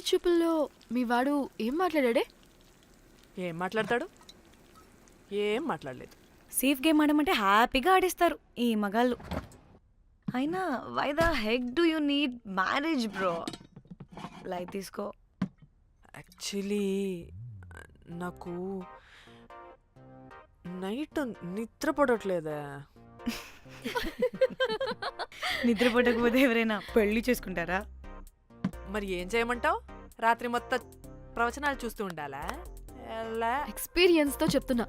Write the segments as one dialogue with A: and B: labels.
A: పెళ్లి చూపుల్లో మీ వాడు ఏం మాట్లాడాడే?
B: ఏం మాట్లాడతాడు? ఏం మాట్లాడలేదు.
C: సేఫ్ గేమ్ ఆడమంటే హ్యాపీగా ఆడిస్తారు ఈ మగాళ్ళు. అయినా why the heck do you need marriage bro? Light తీసుకో.
B: యాక్చువల్లీ నాకు నైట్ నిద్ర పడట్లేదా.
C: నిద్ర పట్టకపోతే ఎవరైనా పెళ్లి చేసుకుంటారా?
B: మరి ఏం చేయమంటావు? రాత్రి మొత్తం ప్రవచనాలు చూస్తూ ఉండాలా? ఎలా?
A: ఎక్స్పీరియన్స్తో చెప్తున్నా,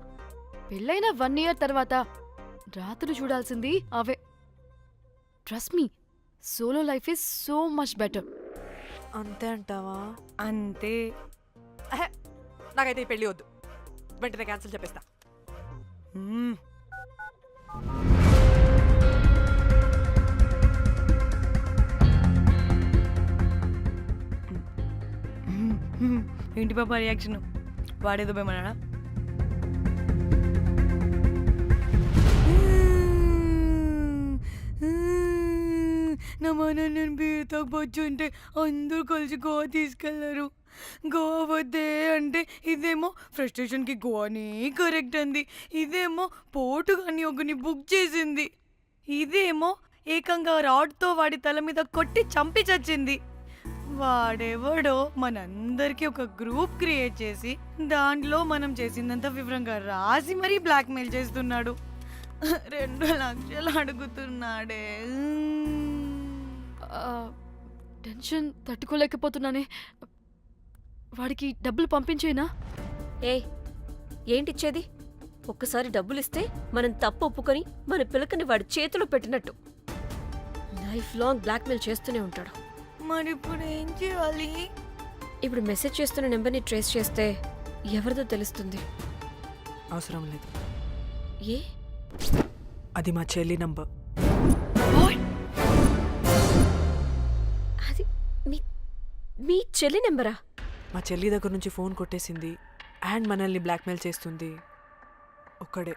A: పెళ్ళైన 1 year తర్వాత రాత్రులు చూడాల్సింది అవే. Trust me, solo life is so much better.
B: అంతే అంటావా?
C: అంతే.
B: అహే, నాకైతే ఈ పెళ్ళి వద్దు. వెంటనే క్యాన్సిల్ చెప్పేస్తా.
C: మ్మ్. ఏంటి పాప రియాక్షన్? వాడేదో భయమన్నాడా? నా మన నేను బీర్ తాగొచ్చు అంటే అందరూ కలిసి గోవా తీసుకెళ్లారు. గోవా వద్దే అంటే ఇదేమో ఫ్రస్ట్రేషన్కి గోవాని కరెక్ట్ అంది, ఇదేమో పోటుగాని ఒకని బుక్ చేసింది, ఇదేమో ఏకంగా రాడ్తో వాడి తల మీద కొట్టి చంపి చచ్చింది. వాడెవడో మనందరికీ ఒక గ్రూప్ క్రియేట్ చేసి దాంట్లో మనం చేసిందంతా వివరంగా రాసి మరీ బ్లాక్మెయిల్ చేస్తున్నాడు. 2 లక్షలు అడుగుతున్నాడే.
A: టెన్షన్ తట్టుకోలేకపోతున్నానే. వాడికి డబ్బులు పంపించేనా?
D: ఏంటిచ్చేది? ఒక్కసారి డబ్బులిస్తే మనం తప్పు ఒప్పుకొని మన పిల్లకని వాడి చేతిలో పెట్టినట్టు లైఫ్ లాంగ్ బ్లాక్మెయిల్ చేస్తూనే ఉంటాడు.
C: మరి ఇప్పుడు ఏం చేయాలి?
D: ఇప్పుడు మెసేజ్ చేస్తున్న నెంబర్ని ట్రేస్ చేస్తే ఎవరిదో తెలుస్తుంది.
B: అవసరం లేదు.
D: ఏ?
B: అది మా చెల్లి నంబర్.
D: అది మీ చెల్లి నెంబరా?
B: మా చెల్లి దగ్గర నుంచి ఫోన్ కొట్టేసింది అండ్ మనల్ని బ్లాక్మెయిల్ చేస్తుంది. ఒక్కడే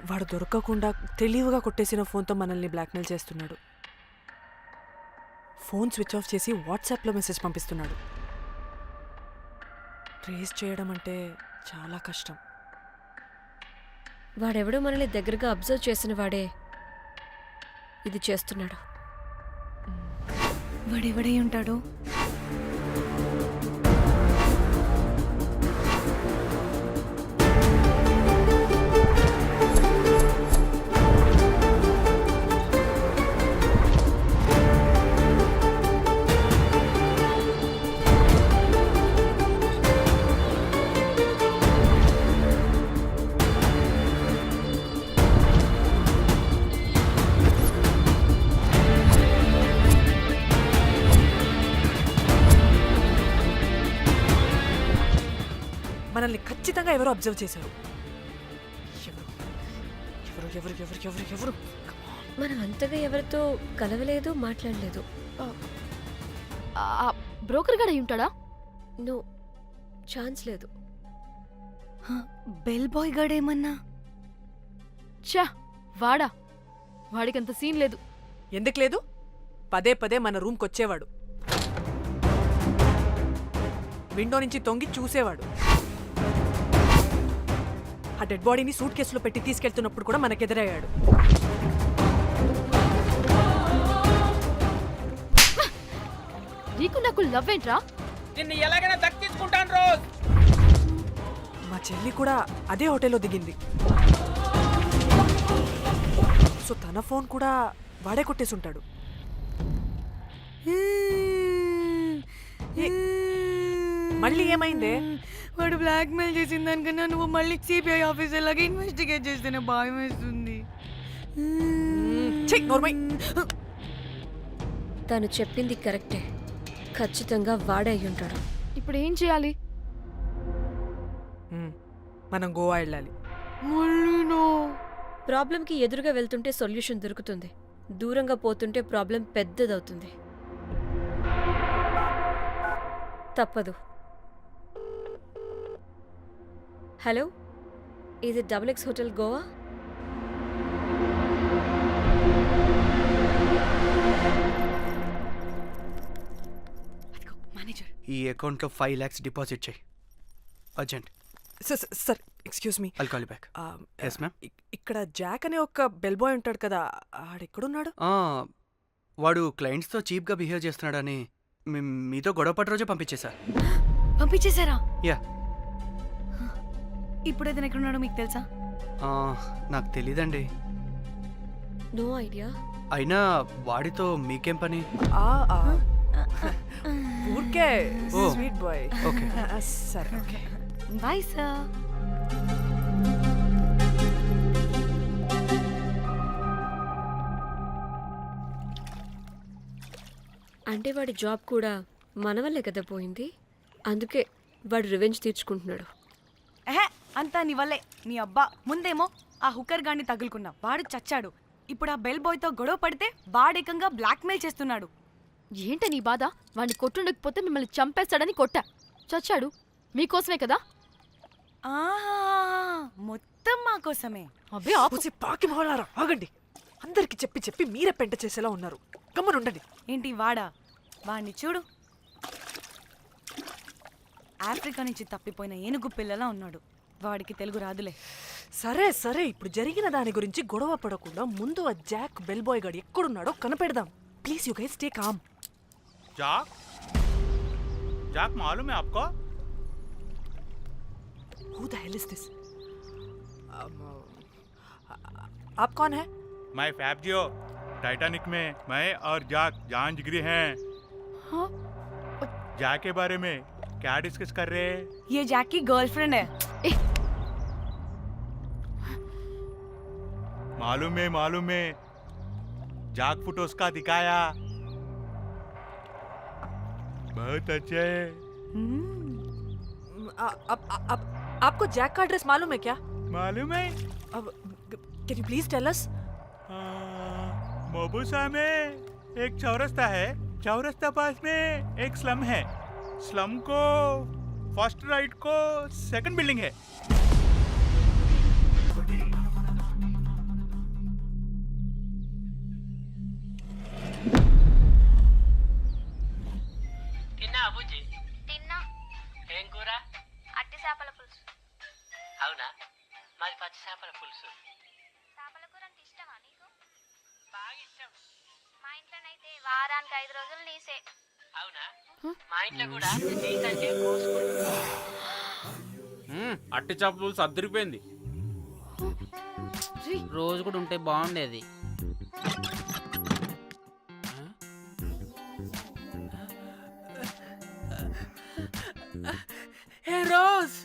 B: వాడు దొరకకుండా తెలివిగా కొట్టేసిన ఫోన్తో మనల్ని బ్లాక్మెయిల్ చేస్తున్నాడు. ఫోన్ స్విచ్ ఆఫ్ చేసి వాట్సాప్లో మెసేజ్ పంపిస్తున్నాడు. ట్రేస్ చేయడం అంటే చాలా కష్టం.
D: వాడెవడో మనల్ని దగ్గరగా అబ్జర్వ్ చేసిన వాడే ఇది చేస్తున్నాడు.
C: వాడెవడై ఉంటాడు?
B: మనల్ని ఖచ్చితంగా ఎవరో అబ్జర్వ్ చేశారు. ఎవరు ఎవరు ఎవరు ఎవరు ఎవరు?
D: మనం అంతగా ఎవరితో కలవలేదు, మాట్లాడలేదు.
A: బ్రోకర్ గడ ఉంటాడా?
D: నో, ఛాన్స్ లేదు.
C: బెల్ బాయ్ గడేమన్నా?
A: ఛా, వాడా? వాడికంత సీన్ లేదు.
B: ఎందుకు లేదు? పదే పదే మన రూమ్కి వచ్చేవాడు, విండో నుంచి తొంగి చూసేవాడు. ఆ డెడ్ బాడీని సూట్ కేసులో పెట్టి తీసుకెళ్తున్నప్పుడు కూడా మనకెదురయ్యాడు.
A: నీకు నాకు లవ్ ఏంట్రా?
E: నిన్ను ఎలాగైనా దక్కించుకుంటాను రోజ్.
B: మా చెల్లి కూడా అదే హోటల్లో దిగింది. సో తన ఫోన్ కూడా వాడే కొట్టేసుంటాడు. మళ్ళీ ఏమైందే?
C: వాడు బ్లాక్మెయిల్ చేసిన దానికన్నా నువ్వు మళ్ళీ సిబిఐ ఆఫీసర్ లాగా ఇన్వెస్టిగేట్ చేస్తేనే భయం వేస్తుంది.
D: తను చెప్పింది కరెక్టే. ఖచ్చితంగా వాడే అయి ఉంటాడు.
A: ఇప్పుడు ఏం చేయాలి?
B: మనం గోవా వెళ్ళాలి.
D: ప్రాబ్లంకి ఎదురుగా వెళ్తుంటే సొల్యూషన్ దొరుకుతుంది, దూరంగా పోతుంటే ప్రాబ్లం పెద్దదవుతుంది. తప్పదు. హలో, ఇది XX హోటల్ గోవా?
C: మేనేజర్
F: ఈ అకౌంట్లో 5 lakhs డిపాజిట్ చేయి urgent.
B: Sir excuse me,
F: I'll call back. Yes ma'am.
B: ఇక్కడ జాక్ అనే ఒక బెల్ బాయ్ ఉంటాడు కదా, ఆడెక్కడున్నాడు?
F: వాడు క్లయింట్స్తో చీప్గా బిహేవ్ చేస్తున్నాడని మీతో గొడవ పడి రోజే పంపించేశా.
C: పంపించేశారా?
F: యా.
C: ఇప్పుడు అతను ఎక్కడున్నాడో మీకు తెలుసా?
F: నాకు తెలీదండి.
D: No idea.
F: అయినా వాడితో మీకేం పని?
B: ఊరికే
F: ఓ.
B: Sweet boy.
F: ఓకే.
B: సరే ఓకే.
C: Bye sir.
D: అంటే వాడి జాబ్ కూడా మన వల్లే కదా పోయింది. అందుకే వాడు రివెంజ్ తీర్చుకుంటున్నాడు.
C: అంతా నీ వల్లే. నీ అబ్బా ముందేమో ఆ హుకర్ గాన్ని తగులుకున్నా, వాడు చచ్చాడు. ఇప్పుడు ఆ బెల్ బాయ్తో గొడవ పడితే వాడేకంగా బ్లాక్మెయిల్ చేస్తున్నాడు.
A: ఏంట నీ బాధ? వాడిని కొట్టుండకపోతే మిమ్మల్ని చంపేస్తాడని కొట్టా. చచ్చాడు మీకోసమే కదా.
C: ఆహా, మొత్తం మా కోసమే.
A: అబ్బే ఆపు.
B: పూసి పాకి మొహలారా ఆగండి. అందరికి చెప్పి చెప్పి మీరే పెంట చేసేలా ఉన్నారు. గమ్మని ఉండండి.
C: ఏంటి వాడా? వాడిని చూడు, ఆఫ్రికా నుంచి తప్పిపోయిన ఏనుగు పిల్లలా ఉన్నాడు. వాడికి తెలుగు రాదులే.
B: సరే సరే, ఇప్పుడు జరిగిన దాని గురించి గొడవ పడకుండా ముందు ఆ జాక్ బెల్ బాయ్ గాడు ఎక్కడున్నాడో కనిపెడదాం. Please you guys take calm.
G: जाक जाक मालूम है आपको?
B: Who the hell is this? आप कौन है?
G: मैं फैब्जियो। टाइटैनिक में मैं और जाक जान जिगरी हैं।
A: हाँ?
G: जाक के बारे में क्या डिस्कस कर रहे हैं?
C: ये जैक की गर्लफ्रेंड है.
G: मालूम है जाक फोटोस का दिखाया, बहुत अच्छे है।
B: आपको जैक का एड्रेस मालूम है क्या?
G: मालूम है?
B: अब can you please tell us?
G: मोबुसा में एक चौरस्ता है, चौरस्ता पास में एक स्लम है, स्लम को फर्स्ट राइट को सेकंड बिल्डिंग है.
H: తిన్నా అబుజ్జి?
I: తిన్నా.
H: ఏం కూర?
I: అట్టి చేపల పులుసు.
H: అవునా, మాది పచ్చి చేపల పులుసు.
I: చేపల కూర అంటే ఇష్టమా నీకు?
H: బాగా ఇష్టం.
I: మా ఇంట్లోనైతే వారానికి 5 రోజులు నీసే.
H: అవునా, మా ఇంట్లో కూడా నీకంటే కోసుకుంటా.
E: అట్టి చేపల పులుసు అద్దరిపోయింది. రోజు కూడా ఉంటే బాగుండేది. హే రోజ్,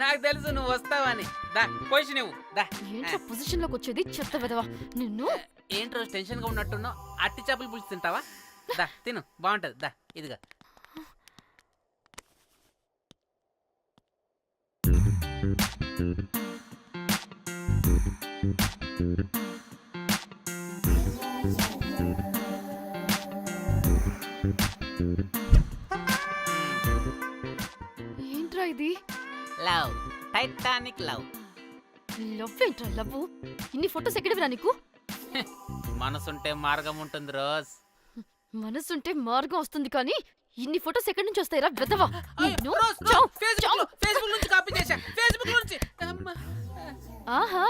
E: నాకు తెలుసు నువ్వు వస్తావని. దా పొజిషన్ నువ్వు దా.
A: ఏంట్రా పొజిషన్ లోకి వచ్చేది? చెత్త వెదవా నిన్ను.
E: ఏంటి రోజు టెన్షన్ గా ఉన్నట్టున్నావు? అట్టి చేపలు పులుసు తింటావా? దా తిను, బాగుంటది. దా ఇదిగా.
A: ఏంట్రా ఇది?
E: Love, Titanic love.
A: లవ్ ఏంట్రా లవ్? ఇన్ని ఫొటోస్ ఎక్కడివిరా నీకు?
E: మనసుంటే మార్గం ఉంటుంది రోజ్.
A: మనసుంటే మార్గం వస్తుంది కానీ ఇన్ని ఫొటోస్ ఎక్కడి నుంచి వస్తాయిరా వెదవా నిన్ను.
E: ఫేస్బుక్ నుంచి కాపీ చేశా, ఫేస్బుక్ నుంచి.
A: ఆహా,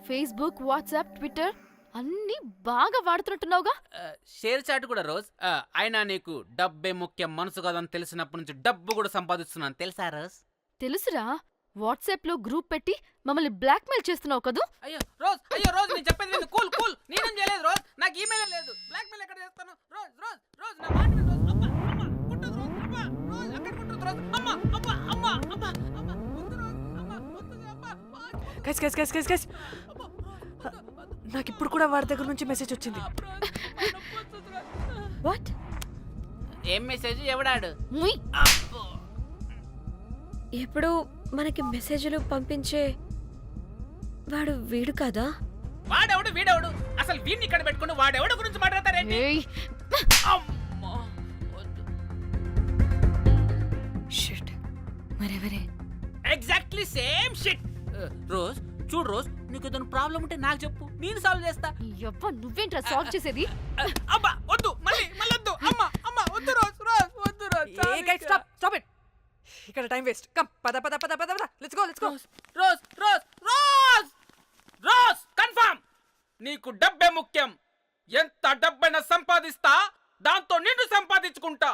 A: ఫేస్బుక్, వాట్సాప్, ట్విట్టర్ అన్ని బాగా వాడుతున్నట్టున్నావుగా.
E: షేర్ చాట్ కూడా రోజ్. అయినా నీకు డబ్బే ముఖ్యం, మనసు కాదని తెలిసినప్పటి నుంచి డబ్బు కూడా సంపాదిస్తున్నాను తెలుసా రోజ్?
A: తెలుసురా, వాట్సాప్ లో గ్రూప్ పెట్టి మమ్మల్ని బ్లాక్మెయిల్ చేస్తున్నావు కదూ.
E: అయ్యో రోజ్ నేను చెప్పేది విను. కూల్ కూల్, నేనేం చేయలేదు రోజ్. నాకు ఈమెయిల్ లేదు. బ్లాక్మెయిల్ ఎక్కడ చేస్తాను? రోజ్ రోజ్ రోజ్ నా మాట విను రోజ్. అబ్బా అమ్మా కుట్టదు రోజ్. అబ్బా రోజ్ అక్కడ కుట్టదు రోజ్. అమ్మా అబ్బా అమ్మా అబ్బా అమ్మా వద్దు రోజ్. అమ్మా వద్దు అబ్బా.
B: గైస్ నాకు ఇప్పుడు కూడా వాడి దగ్గర నుంచి మెసేజ్ వచ్చింది.
D: వాట్?
E: ఏం మెసేజ్? ఎవడాడు?
A: ముయ్.
D: ఎప్పుడు మనకి మెసేజ్లు పంపించే వాడు వీడు కదా?
E: వాడెవడు వీడెవడు? అసలు వీడిని ఇక్కడ పెట్టుకుని వాడెవడు గురించి మాట్లాడతారేంటి?
A: ఏయ్,
E: అమ్మా వద్దు.
C: షిట్, మరెవరే?
E: Exactly same shit. రోజ్ చూడు రోజ్, నీకు ఏదైనా ప్రాబ్లం ఉంటే నాకు చెప్పు, నేను సాల్వ్ చేస్తా.
A: యవ్వ నువ్వేంట్రా సాల్వ్ చేసేది?
E: అబ్బా వద్దు, మళ్ళీ వద్దు. అమ్మా అమ్మా వద్దు
B: ఇక్కడ టైం వేస్ట్. కమ్ పద పద పద పద పద. Let's go let's go.
E: Rose rose rose rose confirm. నీకు డబ్బే ముఖ్యం. ఎంత డబ్బైనా సంపాదిస్తా, దాంతో నిన్ను సంపాదించుకుంటా.